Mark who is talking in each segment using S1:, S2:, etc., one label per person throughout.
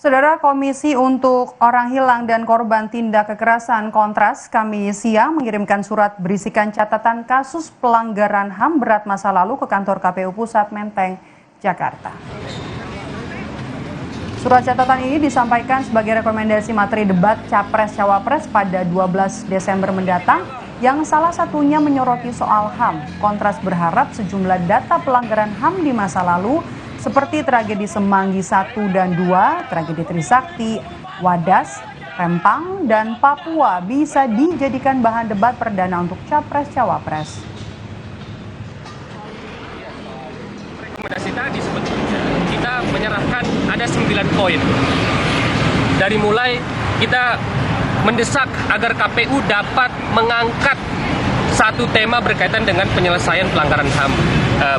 S1: Saudara, Komisi untuk Orang Hilang dan Korban Tindak Kekerasan Kontras Kamis siang mengirimkan surat berisikan catatan kasus pelanggaran HAM berat masa lalu ke kantor KPU Pusat Menteng, Jakarta. Surat catatan ini disampaikan sebagai rekomendasi materi debat Capres-Cawapres pada 12 Desember mendatang yang salah satunya menyoroti soal HAM. Kontras berharap sejumlah data pelanggaran HAM di masa lalu seperti tragedi Semanggi 1 dan 2, tragedi Trisakti, Wadas, Rempang, dan Papua bisa dijadikan bahan debat perdana untuk Capres-Cawapres.
S2: Rekomendasi tadi sebetulnya kita menyerahkan ada 9 poin. Dari mulai kita mendesak agar KPU dapat mengangkat satu tema berkaitan dengan penyelesaian pelanggaran HAM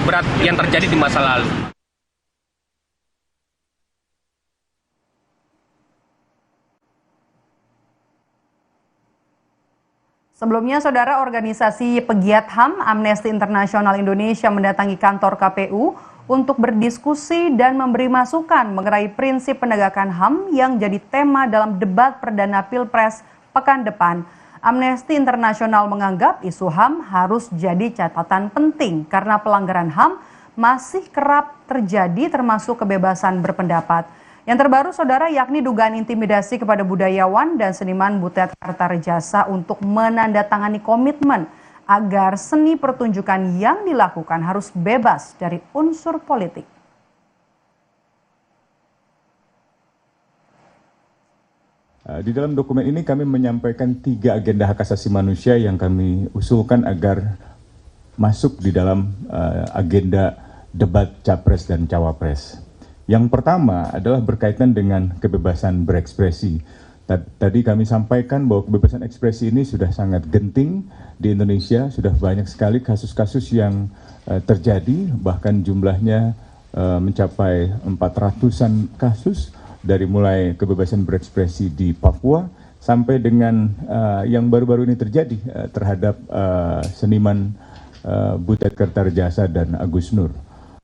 S2: berat yang terjadi di masa lalu.
S1: Sebelumnya, saudara, organisasi pegiat HAM Amnesty International Indonesia mendatangi kantor KPU untuk berdiskusi dan memberi masukan mengenai prinsip penegakan HAM yang jadi tema dalam debat perdana Pilpres pekan depan. Amnesty International menganggap isu HAM harus jadi catatan penting karena pelanggaran HAM masih kerap terjadi termasuk kebebasan berpendapat. Yang terbaru, saudara, yakni dugaan intimidasi kepada budayawan dan seniman Butet Kartarejasa untuk menandatangani komitmen agar seni pertunjukan yang dilakukan harus bebas dari unsur politik.
S3: Di dalam dokumen ini kami menyampaikan 3 agenda hak asasi manusia yang kami usulkan agar masuk di dalam agenda debat Capres dan Cawapres. Yang pertama adalah berkaitan dengan kebebasan berekspresi. Tadi kami sampaikan bahwa kebebasan ekspresi ini sudah sangat genting di Indonesia, sudah banyak sekali kasus-kasus yang terjadi, bahkan jumlahnya mencapai 400-an kasus, dari mulai kebebasan berekspresi di Papua sampai dengan yang baru-baru ini terjadi terhadap seniman Butet Kartarejasa dan Agus Nur.